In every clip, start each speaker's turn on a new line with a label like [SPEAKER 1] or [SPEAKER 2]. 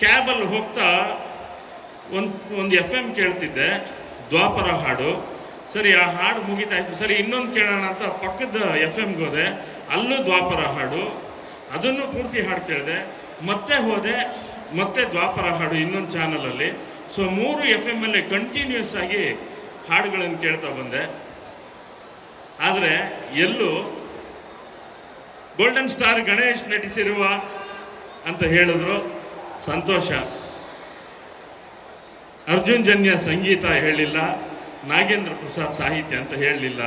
[SPEAKER 1] ಕ್ಯಾಬಲ್ಲಿ ಹೋಗ್ತಾ ಒಂದು FM ಕೇಳ್ತಿದ್ದೆ, ದ್ವಾಪರ ಹಾಡು. ಸರಿ, ಆ ಹಾಡು ಮುಗಿತಾಯಿತು. ಸರಿ, ಇನ್ನೊಂದು ಕೇಳೋಣ ಅಂತ ಪಕ್ಕದ FMಗೆ ಹೋದೆ, ಅಲ್ಲೂ ದ್ವಾಪರ ಹಾಡು, ಅದನ್ನು ಪೂರ್ತಿ ಹಾಡು ಕೇಳಿದೆ. ಮತ್ತೆ ಹೋದೆ, ಮತ್ತೆ ದ್ವಾಪರ ಹಾಡು ಇನ್ನೊಂದು ಚಾನಲಲ್ಲಿ. ಸೊ 3 FM ಕಂಟಿನ್ಯೂಸ್ ಆಗಿ ಹಾಡುಗಳನ್ನು ಕೇಳ್ತಾ ಬಂದೆ. ಆದರೆ ಎಲ್ಲೂ ಗೋಲ್ಡನ್ ಸ್ಟಾರ್ ಗಣೇಶ್ ನಟಿಸಿರುವ ಅಂತ ಹೇಳಿದ್ರು, ಸಂತೋಷ. ಅರ್ಜುನ್ ಜನ್ಯ ಸಂಗೀತ ಹೇಳಿಲ್ಲ, ನಾಗೇಂದ್ರ ಪ್ರಸಾದ್ ಸಾಹಿತ್ಯ ಅಂತ ಹೇಳಲಿಲ್ಲ.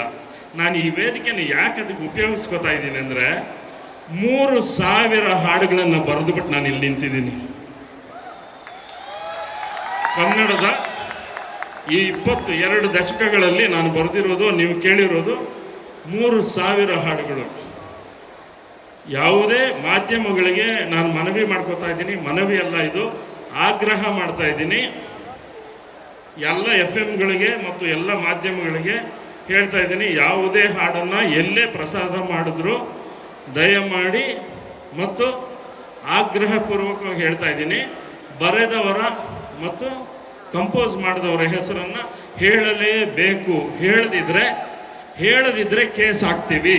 [SPEAKER 1] ನಾನು ಈ ವೇದಿಕೆನ ಯಾಕೆ ಅದಕ್ಕೆ ಉಪಯೋಗಿಸ್ಕೋತಾ ಇದ್ದೀನಿ ಅಂದರೆ, 3000 ಹಾಡುಗಳನ್ನು ಬರೆದುಬಿಟ್ಟು ನಾನು ಇಲ್ಲಿ ನಿಂತಿದ್ದೀನಿ. ಕನ್ನಡದ ಈ 22 ದಶಕಗಳಲ್ಲಿ ನಾನು ಬರೆದಿರೋದು, ನೀವು ಕೇಳಿರೋದು 3000 ಹಾಡುಗಳು. ಯಾವುದೇ ಮಾಧ್ಯಮಗಳಿಗೆ ನಾನು ಮನವಿ ಮಾಡ್ಕೋತಾ ಇದ್ದೀನಿ, ಮನವಿ ಅಲ್ಲ ಇದು, ಆಗ್ರಹ ಮಾಡ್ತಾ ಇದ್ದೀನಿ. ಎಲ್ಲ FMಗಳಿಗೆ ಮತ್ತು ಎಲ್ಲ ಮಾಧ್ಯಮಗಳಿಗೆ ಹೇಳ್ತಾ ಇದ್ದೀನಿ, ಯಾವುದೇ ಹಾಡನ್ನು ಎಲ್ಲೇ ಪ್ರಸಾರ ಮಾಡಿದ್ರು ದಯಮಾಡಿ ಮತ್ತು ಆಗ್ರಹಪೂರ್ವಕವಾಗಿ ಹೇಳ್ತಾ ಇದ್ದೀನಿ, ಬರೆದವರ ಮತ್ತು ಕಂಪೋಸ್ ಮಾಡಿದವರ ಹೆಸರನ್ನು ಹೇಳಲೇಬೇಕು. ಹೇಳದಿದ್ರೆ ಕೇಸ್ ಹಾಕ್ತೀವಿ.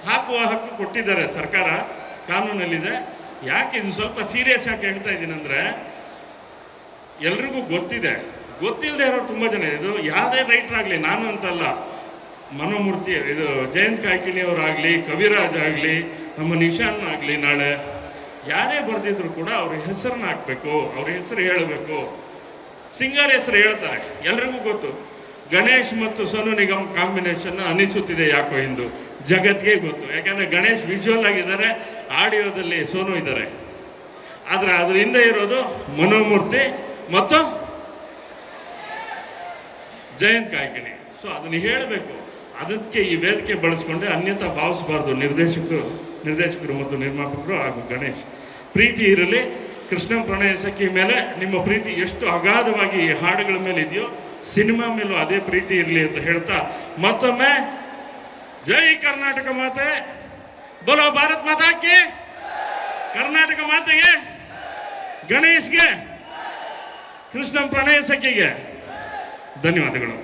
[SPEAKER 1] ಹಾಕುವ ಹಕ್ಕು ಕೊಟ್ಟಿದ್ದಾರೆ ಸರ್ಕಾರ, ಕಾನೂನಲ್ಲಿದೆ. ಯಾಕೆ ಇದು ಸ್ವಲ್ಪ ಸೀರಿಯಸ್ ಆಗಿ ಹೇಳ್ತಾ ಇದ್ದೀನಿ ಅಂದರೆ, ಎಲ್ರಿಗೂ ಗೊತ್ತಿಲ್ಲದೆ ಇರೋರು ತುಂಬ ಜನ. ಇದು ಯಾವುದೇ ರೈಟರ್ ಆಗಲಿ, ನಾನು ಅಂತಲ್ಲ, ಮನೋಮೂರ್ತಿ ಇದು ಜಯಂತ್ ಕಾಯ್ಕಿಣಿಯವರಾಗಲಿ, ಕವಿರಾಜ್ ಆಗಲಿ, ನಮ್ಮ ನಿಶಾನ್ ಆಗಲಿ, ನಾಳೆ ಯಾರೇ ಬರೆದಿದ್ರು ಕೂಡ ಅವ್ರ ಹೆಸರನ್ನ ಹಾಕಬೇಕು, ಅವ್ರ ಹೆಸರು ಹೇಳಬೇಕು. ಸಿಂಗರ್ ಹೆಸರು ಹೇಳ್ತಾರೆ, ಎಲ್ರಿಗೂ ಗೊತ್ತು. ಗಣೇಶ್ ಮತ್ತು ಸೋನು ನಿಗಮ್ ಕಾಂಬಿನೇಷನ್ ಅನಿಸುತ್ತಿದೆ ಯಾಕೋ ಎಂದು ಜಗತ್ತಿಗೆ ಗೊತ್ತು. ಯಾಕಂದರೆ ಗಣೇಶ್ ವಿಜುವಲ್ ಆಗಿದ್ದಾರೆ, ಆಡಿಯೋದಲ್ಲಿ ಸೋನು ಇದ್ದಾರೆ. ಆದರೆ ಅದ್ರ ಹಿಂದೆ ಇರೋದು ಮನೋಮೂರ್ತಿ ಮತ್ತು ಜಯಂತ್ ಕಾಯ್ಕಿಣಿ. ಸೊ ಅದನ್ನು ಹೇಳಬೇಕು. ಅದಕ್ಕೆ ಈ ವೇದಿಕೆ ಬಳಸ್ಕೊಂಡೆ, ಅನ್ಯತಾ ಭಾವಿಸಬಾರ್ದು ನಿರ್ದೇಶಕರು ಮತ್ತು ನಿರ್ಮಾಪಕರು ಹಾಗೂ ಗಣೇಶ್. ಪ್ರೀತಿ ಇರಲಿ. ಕೃಷ್ಣನ್ ಪ್ರಣಯ ಸಖಿ ಮೇಲೆ ನಿಮ್ಮ ಪ್ರೀತಿ ಎಷ್ಟು ಅಗಾಧವಾಗಿ ಈ ಹಾಡುಗಳ ಮೇಲೆ ಇದೆಯೋ, ಸಿನಿಮಾ ಮೇಲೂ ಅದೇ ಪ್ರೀತಿ ಇರಲಿ ಅಂತ ಹೇಳ್ತಾ, ಮತ್ತೊಮ್ಮೆ ಜೈ ಕರ್ನಾಟಕ ಮಾತೆ, ಬೋಲೋ ಭಾರತ್ ಮಾತಾ ಕಿ, ಕರ್ನಾಟಕ ಮಾತೆಗೆ, ಗಣೇಶ್ಗೆ, ಕೃಷ್ಣನ್ ಪ್ರಣಯ ಸಖಿಗೆ ಧನ್ಯವಾದಗಳು.